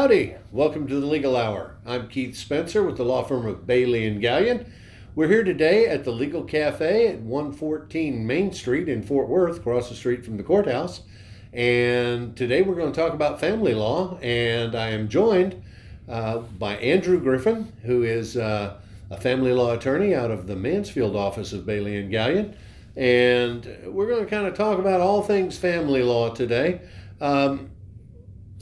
Howdy, welcome to the Legal Hour. I'm Keith Spencer with the law firm of Bailey Galyen. We're here today at the Legal Cafe at 114 Main Street in Fort Worth, across the street from the courthouse. And today we're going to talk about family law, and I am joined by Andrew Griffin, who is a family law attorney out of the Mansfield office of Bailey Galyen. And we're going to kind of talk about all things family law today.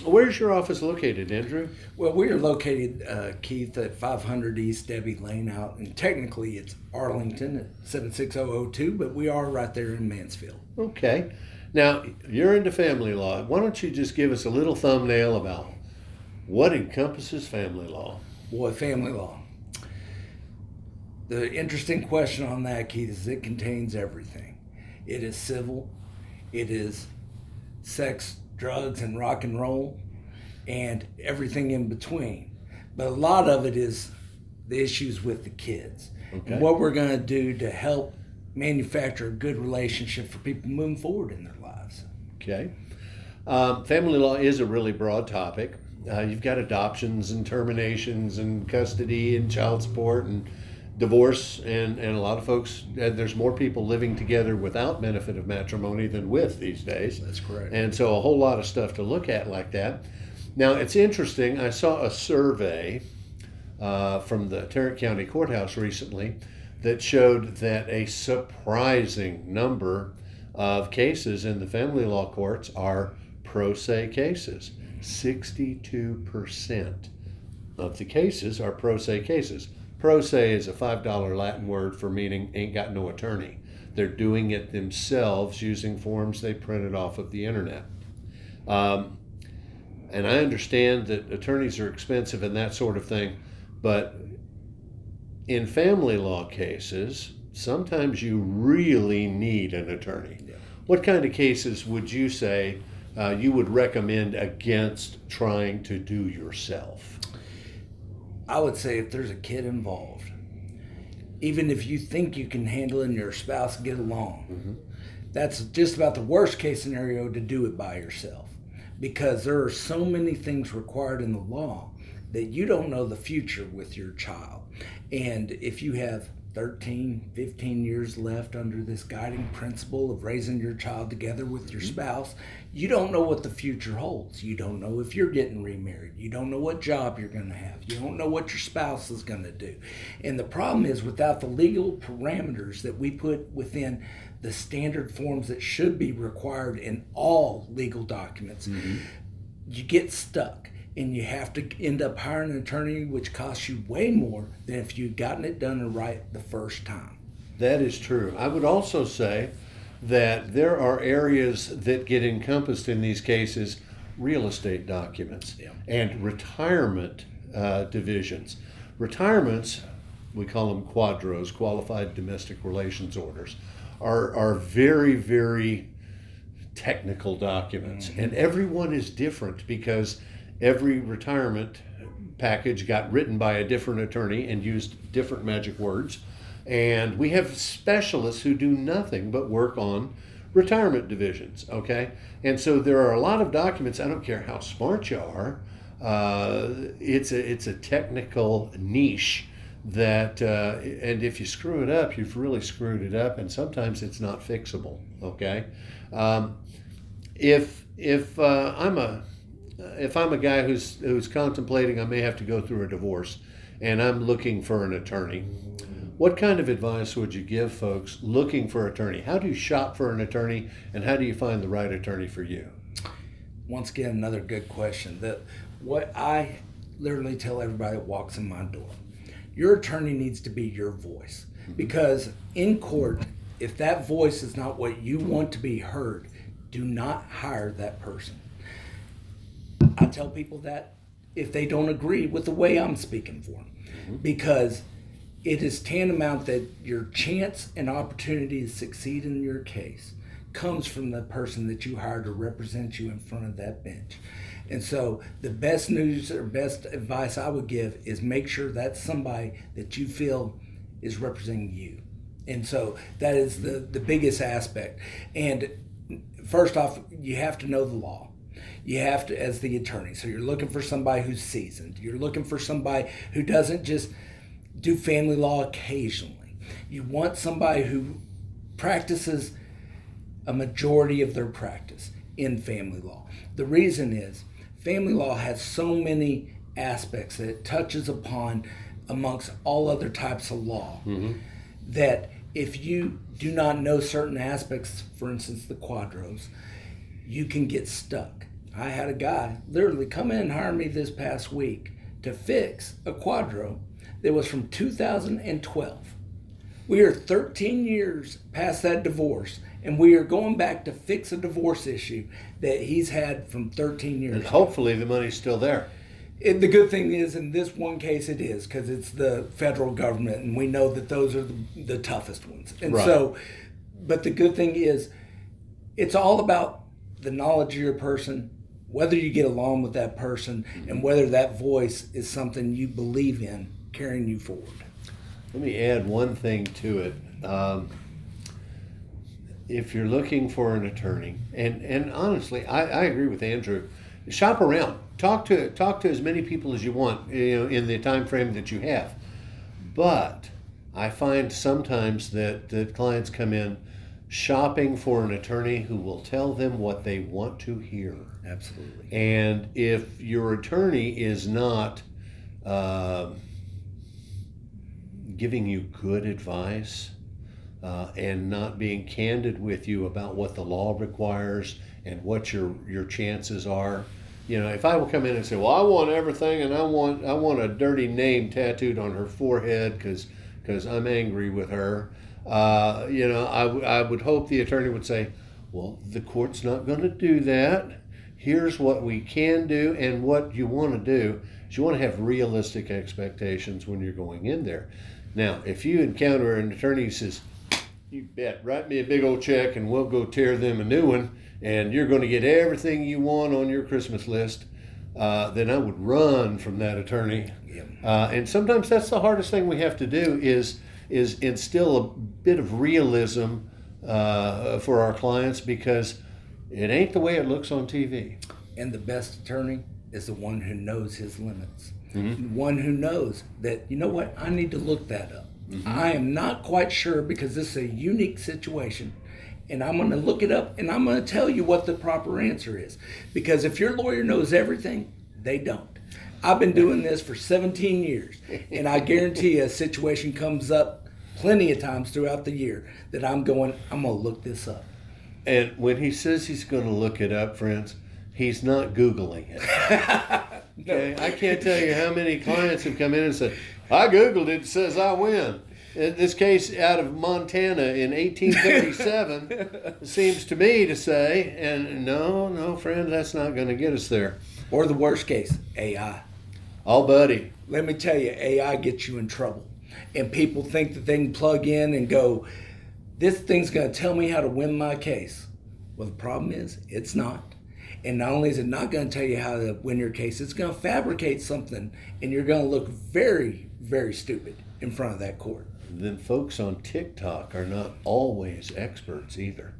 Where's your office located, Andrew? Well, we are located, Keith, at 500 East Debbie Lane out, and technically it's Arlington at 76002, but we are right there in Mansfield. Okay. Now, you're into family law. Why don't you just give us a little thumbnail about what encompasses family law? Boy, family law. The interesting question on that, Keith, is it contains everything. It is civil, it is sex, drugs, and rock and roll, and everything in between. But a lot of it is the issues with the kids. Okay. And what we're going to do to help manufacture a good relationship for people moving forward in their lives. Okay. Family law is a really broad topic. You've got adoptions and terminations and custody and child support and divorce, and a lot of folks, there's more people living together without benefit of matrimony than with these days. That's correct. And so a whole lot of stuff to look at like that. Now, it's interesting, I saw a survey from the Tarrant County Courthouse recently that showed that a surprising number of cases in the family law courts are pro se cases. 62% of the cases are pro se cases. Pro se is a $5 Latin word for meaning ain't got no attorney. They're doing it themselves using forms they printed off of the internet. And I understand that attorneys are expensive and that sort of thing, but in family law cases, sometimes you really need an attorney. Yeah. What kind of cases would you say you would recommend against trying to do yourself? I would say if there's a kid involved, even if you think you can handle it and your spouse get along, that's just about the worst case scenario to do it by yourself, because there are so many things required in the law that you don't know the future with your child. And if you have 13, 15 years left under this guiding principle of raising your child together with your spouse, you don't know what the future holds. You don't know if you're getting remarried. You don't know what job you're going to have. You don't know what your spouse is going to do. And the problem is, without the legal parameters that we put within the standard forms that should be required in all legal documents, you get stuck. And you have to end up hiring an attorney, which costs you way more than if you'd gotten it done right the first time. That is true. I would also say that there are areas that get encompassed in these cases: real estate documents and retirement divisions. Retirements, we call them quadros, qualified domestic relations orders, are very, very technical documents. And everyone is different because every retirement package got written by a different attorney and used different magic words. And we have specialists who do nothing but work on retirement divisions, okay? And so there are a lot of documents, I don't care how smart you are, it's a technical niche that, and if you screw it up, you've really screwed it up, and sometimes it's not fixable, okay? If I'm a guy who's contemplating I may have to go through a divorce and I'm looking for an attorney, what kind of advice would you give folks looking for an attorney? How do you shop for an attorney, and how do you find the right attorney for you? Once again, another good question. What I literally tell everybody that walks in my door, your attorney needs to be your voice. Because in court, if that voice is not what you want to be heard, do not hire that person. I tell people that if they don't agree with the way I'm speaking for them, because it is tantamount that your chance and opportunity to succeed in your case comes from the person that you hire to represent you in front of that bench. And so the best news or best advice I would give is make sure that's somebody that you feel is representing you. And so that is the biggest aspect. And first off, you have to know the law. You have to, as the attorney. So you're looking for somebody who's seasoned. You're looking for somebody who doesn't just do family law occasionally. You want somebody who practices a majority of their practice in family law. The reason is family law has so many aspects that it touches upon amongst all other types of law, that if you do not know certain aspects, for instance, the quadros, you can get stuck. I had a guy literally come in and hire me this past week to fix a quadro that was from 2012. We are 13 years past that divorce, and we are going back to fix a divorce issue that he's had from 13 years. And hopefully the money's still there. The good thing is, in this one case, it is, because it's the federal government, and we know that those are the toughest ones. And Right. so, but the good thing is, it's all about the knowledge of your person, whether you get along with that person, and whether that voice is something you believe in carrying you forward. Let me add one thing to it. If you're looking for an attorney, and honestly, I agree with Andrew. Shop around. Talk to as many people as you want, in the time frame that you have. But I find sometimes that clients come in shopping for an attorney who will tell them what they want to hear. Absolutely. And if your attorney is not giving you good advice and not being candid with you about what the law requires and what your chances are. If I will come in and say, well, I want everything, and I want a dirty name tattooed on her forehead because I'm angry with her, I would hope the attorney would say, well, the court's not going to do that. Here's what we can do, and what you want to do is you want to have realistic expectations when you're going in there. Now, if you encounter an attorney who says, you bet, write me a big old check and we'll go tear them a new one, and you're going to get everything you want on your Christmas list, then I would run from that attorney. Yeah. And sometimes that's the hardest thing we have to do is instill a bit of realism for our clients, because it ain't the way it looks on TV. And the best attorney is the one who knows his limits. Mm-hmm. The one who knows that, you know what, I need to look that up. Mm-hmm. I am not quite sure, because this is a unique situation, and I'm going to look it up, and I'm going to tell you what the proper answer is. Because if your lawyer knows everything, they don't. I've been doing this for 17 years, and I guarantee you a situation comes up plenty of times throughout the year that I'm going to look this up. And when he says he's going to look it up, friends, he's not Googling it. Okay? I can't tell you how many clients have come in and said, I Googled it, it says I win. In this case out of Montana in 1837 seems to me to say, and no, friend, that's not going to get us there. Or the worst case, AI. Oh, buddy. Let me tell you, AI gets you in trouble. And people think that they can plug in and go, this thing's going to tell me how to win my case. Well, the problem is, it's not. And not only is it not going to tell you how to win your case, it's going to fabricate something, and you're going to look very, very stupid in front of that court. Then folks on TikTok are not always experts either.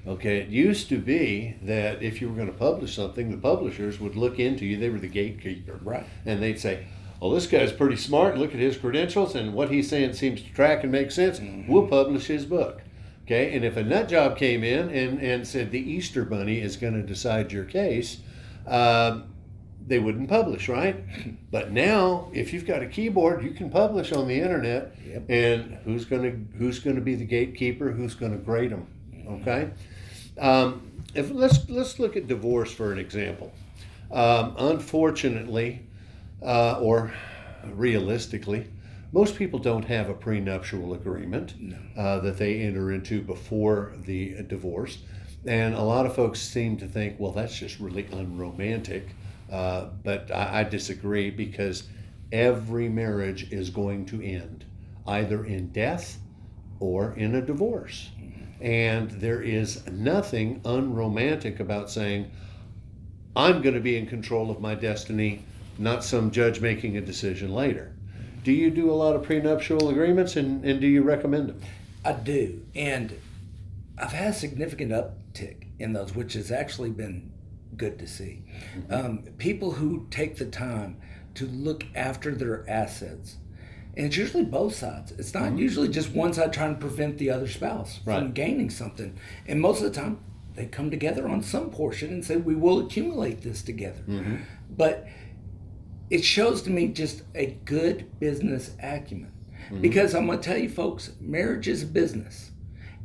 Okay, it used to be that if you were going to publish something, the publishers would look into you. They were the gatekeeper. Right. And they'd say, well, this guy's pretty smart. Look at his credentials, and what he's saying seems to track and make sense. Mm-hmm. We'll publish his book. Okay, and if a nut job came in and said the Easter Bunny is going to decide your case, they wouldn't publish, right? But now, if you've got a keyboard, you can publish on the internet. Yep. And who's going to be the gatekeeper? Who's going to grade them? Okay. Let's look at divorce for an example. Unfortunately, or realistically, most people don't have a prenuptial agreement that they enter into before the divorce. And a lot of folks seem to think, well, that's just really unromantic. But I disagree, because every marriage is going to end either in death or in a divorce. And there is nothing unromantic about saying, I'm going to be in control of my destiny, not some judge making a decision later. Do you do a lot of prenuptial agreements, and do you recommend them? I do. And I've had a significant uptick in those, which has actually been good to see. People who take the time to look after their assets. And it's usually both sides. It's not usually just one side trying to prevent the other spouse from gaining something. And most of the time, they come together on some portion and say, we will accumulate this together. But it shows to me just a good business acumen. Because I'm going to tell you, folks, marriage is a business.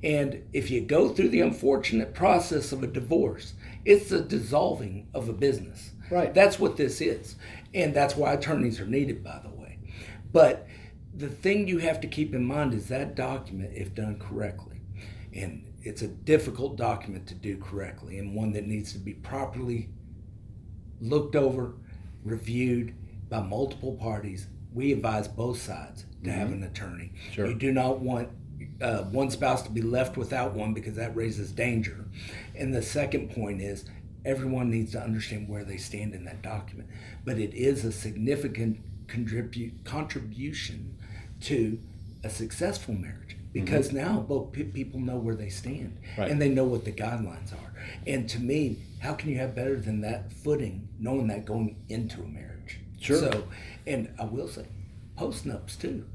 And if you go through the unfortunate process of a divorce, it's the dissolving of a business. Right. That's what this is. And that's why attorneys are needed, by the way. But the thing you have to keep in mind is that document, if done correctly, and it's a difficult document to do correctly and one that needs to be properly looked over, reviewed by multiple parties. We advise both sides to have an attorney. Sure. You do not want one spouse to be left without one because that raises danger. And the second point is everyone needs to understand where they stand in that document. But it is a significant contribution to a successful marriage because now both people know where they stand and they know what the guidelines are. And to me, how can you have better than that footing, knowing that going into a marriage? Sure. So, and I will say, post-nups too.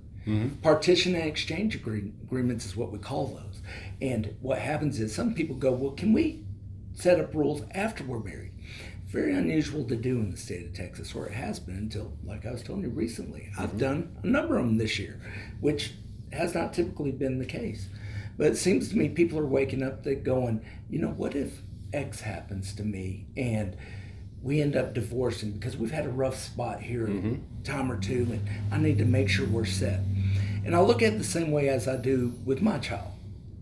Partition and exchange agreements is what we call those. And what happens is some people go, well, can we set up rules after we're married? Very unusual to do in the state of Texas, or it has been until, like I was telling you recently. I've done a number of them this year, which has not typically been the case. But it seems to me people are waking up going, you know, what if X happens to me and we end up divorcing because we've had a rough spot here a time or two and I need to make sure we're set. And I look at it the same way as I do with my child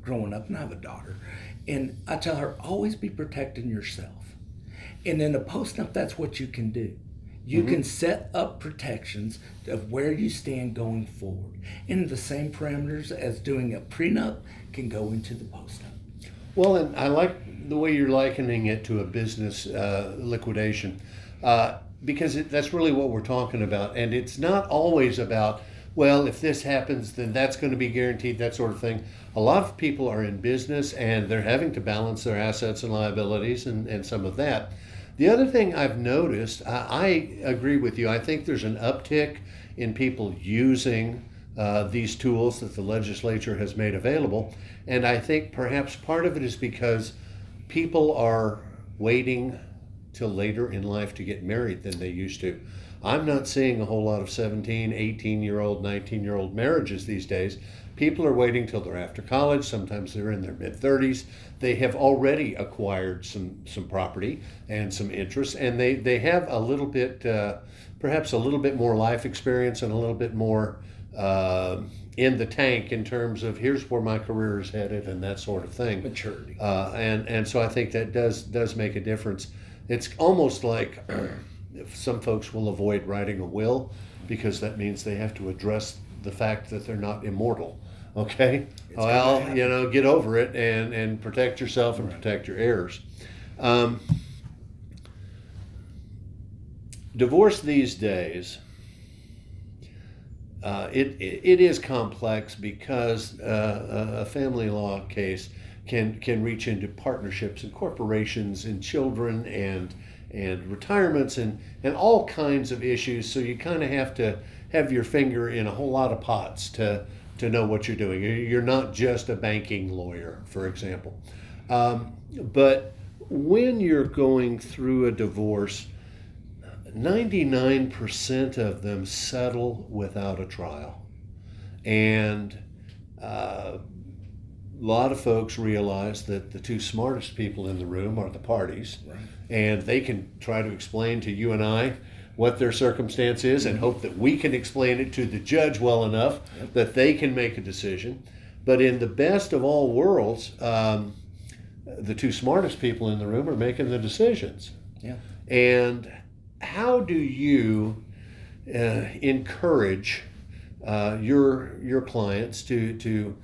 growing up, and I have a daughter. And I tell her, always be protecting yourself. And in a post-nup, that's what you can do. You can set up protections of where you stand going forward. And the same parameters as doing a prenup can go into the post-nup. Well, and I like the way you're likening it to a business liquidation because that's really what we're talking about. And it's not always about, well, if this happens, then that's going to be guaranteed, that sort of thing. A lot of people are in business and they're having to balance their assets and liabilities and some of that. The other thing I've noticed, I agree with you. I think there's an uptick in people using these tools that the legislature has made available. And I think perhaps part of it is because people are waiting till later in life to get married than they used to. I'm not seeing a whole lot of 17, 18-year-old, 19-year-old marriages these days. People are waiting till they're after college. Sometimes they're in their mid-30s. They have already acquired some property and some interest, and they have a little bit, perhaps a little bit more life experience and a little bit more in the tank in terms of here's where my career is headed and that sort of thing. Maturity. And so I think that does make a difference. It's almost like some folks will avoid writing a will because that means they have to address the fact that they're not immortal. Okay? Well, you know, get over it and protect yourself and protect your heirs. Divorce these days, it is complex because a family law case can reach into partnerships and corporations and children and retirements and all kinds of issues. So you kind of have to have your finger in a whole lot of pots to know what you're doing. You're not just a banking lawyer, for example. But when you're going through a divorce, 99% of them settle without a trial. And a lot of folks realize that the two smartest people in the room are the parties. Right. And they can try to explain to you and I what their circumstance is and hope that we can explain it to the judge well enough that they can make a decision. But in the best of all worlds, the two smartest people in the room are making the decisions. Yeah. And how do you encourage your clients to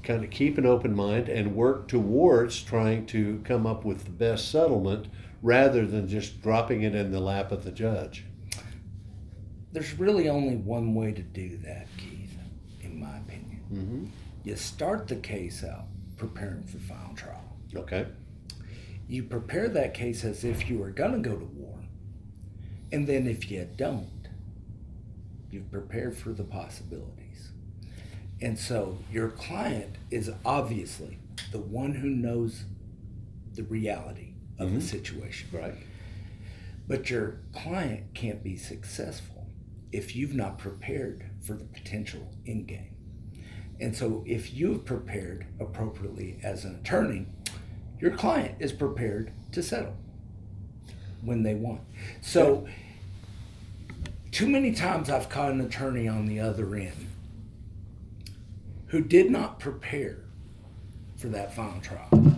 kind of keep an open mind and work towards trying to come up with the best settlement rather than just dropping it in the lap of the judge? There's really only one way to do that, Keith, in my opinion. Mm-hmm. You start the case out preparing for final trial. Okay. You prepare that case as if you are going to go to war. And then if you don't, you've prepared for the possibilities. And so your client is obviously the one who knows the reality of the situation. Right. But your client can't be successful if you've not prepared for the potential end game. And so if you've prepared appropriately as an attorney, your client is prepared to settle when they want. So too many times I've caught an attorney on the other end who did not prepare for that final trial.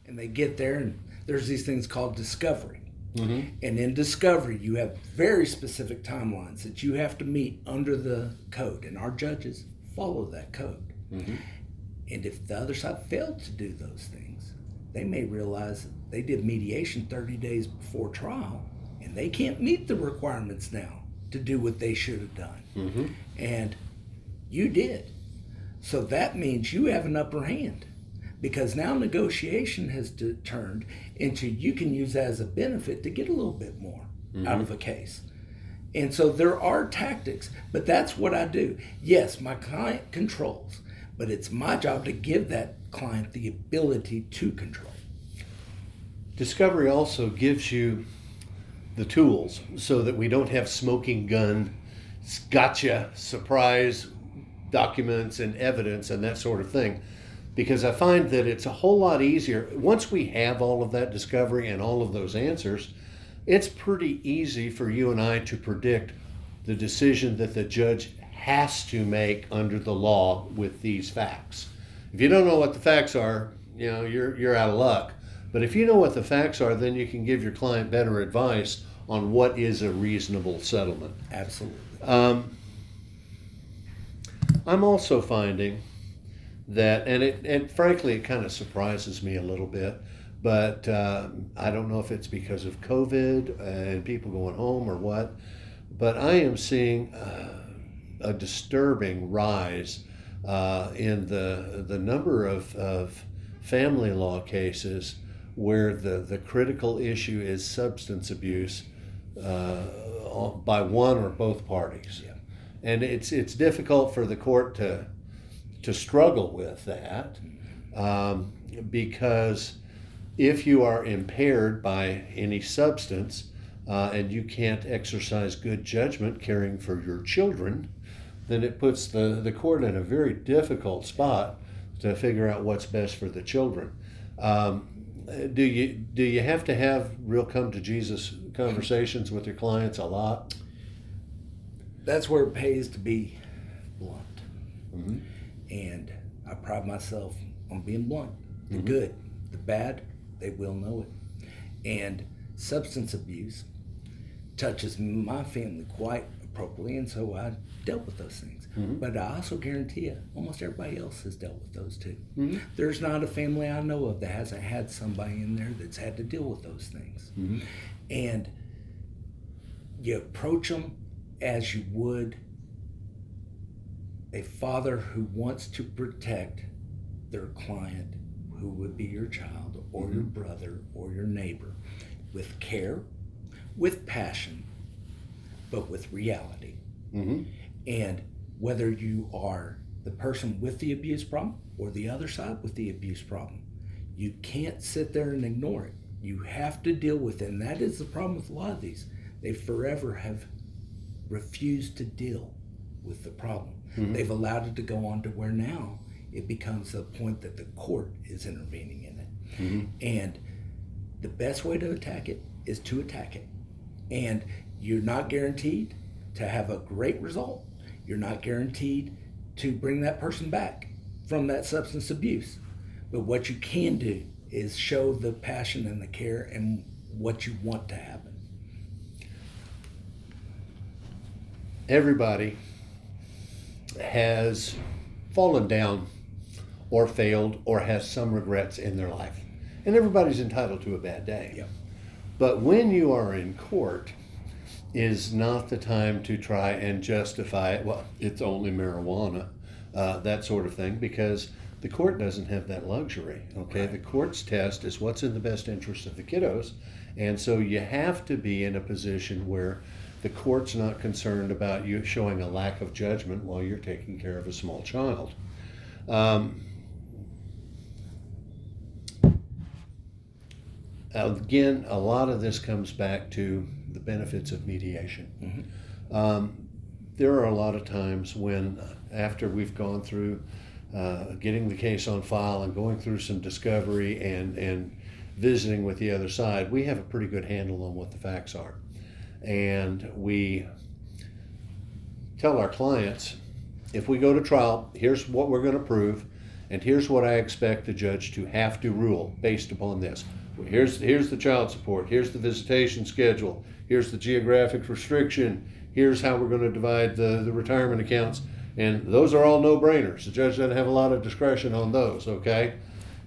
And they get there and there's these things called discovery. And in discovery, you have very specific timelines that you have to meet under the code. And our judges follow that code. And if the other side failed to do those things, they may realize they did mediation 30 days before trial and they can't meet the requirements now to do what they should have done. And you did. So that means you have an upper hand, because now negotiation has turned into you can use that as a benefit to get a little bit more out of a case. And so there are tactics, but that's what I do. Yes, my client controls, but it's my job to give that client the ability to control. Discovery also gives you the tools so that we don't have smoking gun, gotcha, surprise documents and evidence and that sort of thing. Because I find that it's a whole lot easier. Once we have all of that discovery and all of those answers, it's pretty easy for you and I to predict the decision that the judge has to make under the law with these facts. If you don't know what the facts are, you're out of luck. But if you know what the facts are, then you can give your client better advice on what is a reasonable settlement. Absolutely. I'm also finding that, and frankly, it kind of surprises me a little bit, but I don't know if it's because of COVID and people going home or what, but I am seeing a disturbing rise in the number of family law cases where the critical issue is substance abuse by one or both parties. Yeah. And it's difficult for the court to struggle with that because if you are impaired by any substance and you can't exercise good judgment caring for your children, then it puts the court in a very difficult spot to figure out what's best for the children. Do you have to have real come to Jesus conversations with your clients a lot? That's where it pays to be blunt. And I pride myself on being blunt. The good, the bad, they will know it. And substance abuse touches my family quite appropriately, and so I dealt with those things. But I also guarantee you, almost everybody else has dealt with those too. There's not a family I know of that hasn't had somebody in there that's had to deal with those things. And you approach them as you would a father who wants to protect their client, who would be your child or your brother or your neighbor, with care, with passion, but with reality. And whether you are the person with the abuse problem or the other side with the abuse problem, you can't sit there and ignore it. You have to deal with it. And that is the problem with a lot of these. They forever have refused to deal with the problem. They've allowed it to go on to where now it becomes a point that the court is intervening in it. And the best way to attack it is to attack it. And you're not guaranteed to have a great result. You're not guaranteed to bring that person back from that substance abuse. But what you can do is show the passion and the care and what you want to happen. Everybody has fallen down or failed or has some regrets in their life. And everybody's entitled to a bad day. Yep. But when you are in court is not the time to try and justify, well, it's only marijuana, that sort of thing, because The court doesn't have that luxury, okay? Right. The court's test is what's in the best interest of the kiddos, and so you have to be in a position where the court's not concerned about you showing a lack of judgment while you're taking care of a small child. Again, a lot of this comes back to the benefits of mediation. There are a lot of times when, after we've gone through getting the case on file and going through some discovery and visiting with the other side, we have a pretty good handle on what the facts are. And we tell our clients, if we go to trial, here's what we're going to prove, and here's what I expect the judge to have to rule based upon this. Here's the child support, here's the visitation schedule, here's the geographic restriction, here's how we're going to divide the retirement accounts, and those are all no-brainers. The judge doesn't have a lot of discretion on those, okay?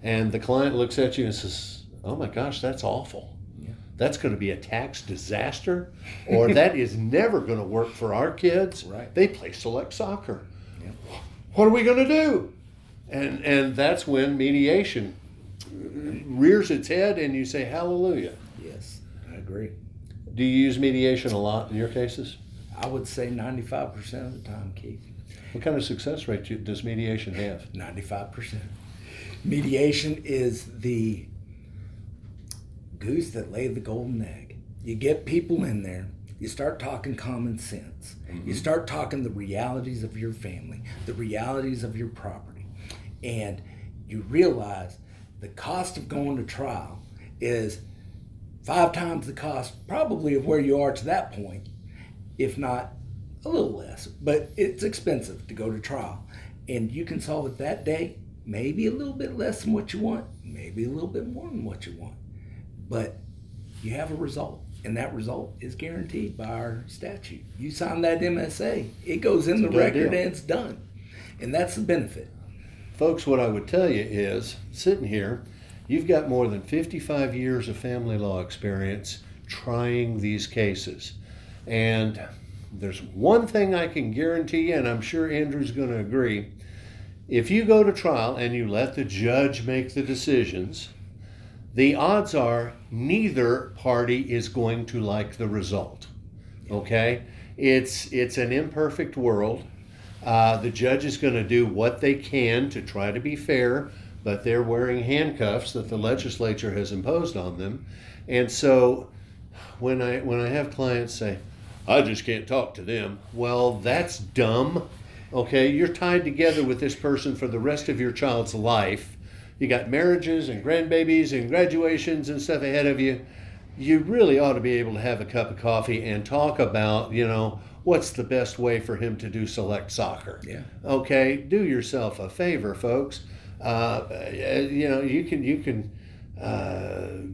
And the client looks at you and says, oh my gosh, that's awful. Yeah. That's going to be a tax disaster, or that is never going to work for our kids. Right. They play select soccer. Yeah. What are we going to do? And that's when mediation rears its head and you say, hallelujah. Yes, I agree. Do you use mediation a lot in your cases? I would say 95% of the time, Keith. What kind of success rate does mediation have? 95%. Mediation is the goose that laid the golden egg. You get people in there, you start talking common sense. You start talking the realities of your family, the realities of your property. And you realize the cost of going to trial is 5 times the cost probably of where you are to that point, if not a little less. But it's expensive to go to trial. And you can solve it that day, maybe a little bit less than what you want, maybe a little bit more than what you want. But you have a result, and that result is guaranteed by our statute. You sign that MSA, it goes in the record and it's done. And that's the benefit. Folks, what I would tell you is, sitting here, you've got more than 55 years of family law experience trying these cases. And there's one thing I can guarantee you, and I'm sure Andrew's going to agree. If you go to trial and you let the judge make the decisions, the odds are neither party is going to like the result. Okay? It's an imperfect world. The judge is going to do what they can to try to be fair, but they're wearing handcuffs that the legislature has imposed on them. And so when I have clients say, I just can't talk to them, well, that's dumb. Okay, you're tied together with this person for the rest of your child's life. You got marriages and grandbabies and graduations and stuff ahead of you. You really ought to be able to have a cup of coffee and talk about, what's the best way for him to do select soccer. Yeah. Okay, do yourself a favor, folks. You can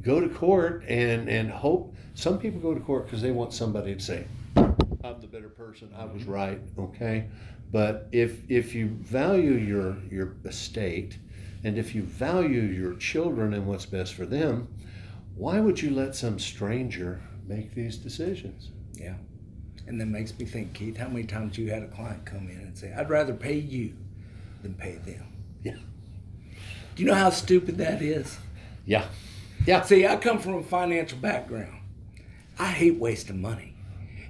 go to court and hope. Some people go to court because they want somebody to say, I'm the better person, I was right, okay? But if you value your estate, and if you value your children and what's best for them, why would you let some stranger make these decisions? Yeah. And that makes me think, Keith, how many times you had a client come in and say, I'd rather pay you than pay them. Yeah. Do you know how stupid that is? Yeah. Yeah. See, I come from a financial background. I hate wasting money.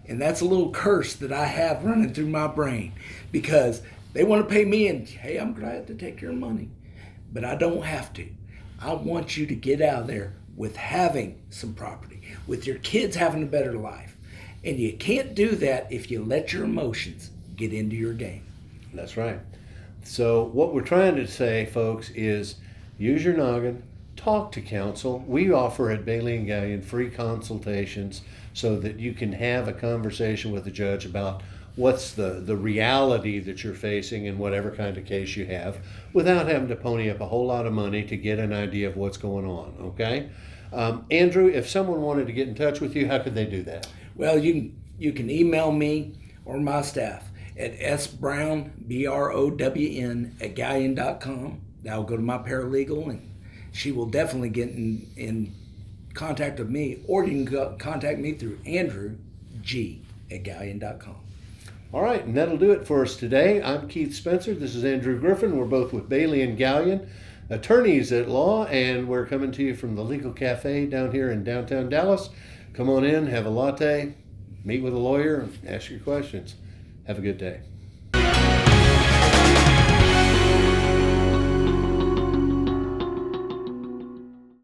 And that's a little curse that I have running through my brain because they want to pay me and, hey, I'm glad to take your money. But I don't have to. I want you to get out of there with having some property, with your kids having a better life. And you can't do that if you let your emotions get into your game. That's right. So what we're trying to say, folks, is use your noggin, talk to counsel. We offer at Bailey Galyen free consultations so that you can have a conversation with the judge about what's the reality that you're facing in whatever kind of case you have without having to pony up a whole lot of money to get an idea of what's going on, okay? Andrew, if someone wanted to get in touch with you, how could they do that? Well, you can email me or my staff at sbrown, BROWN, @galyen.com. That'll go to my paralegal, and she will definitely get in contact with me, or you can contact me through Andrew G @galyen.com. All right, and that'll do it for us today. I'm Keith Spencer. This is Andrew Griffin. We're both with Bailey and Galyen, attorneys at law, and we're coming to you from the Legal Cafe down here in downtown Dallas. Come on in, have a latte, meet with a lawyer, and ask your questions. Have a good day.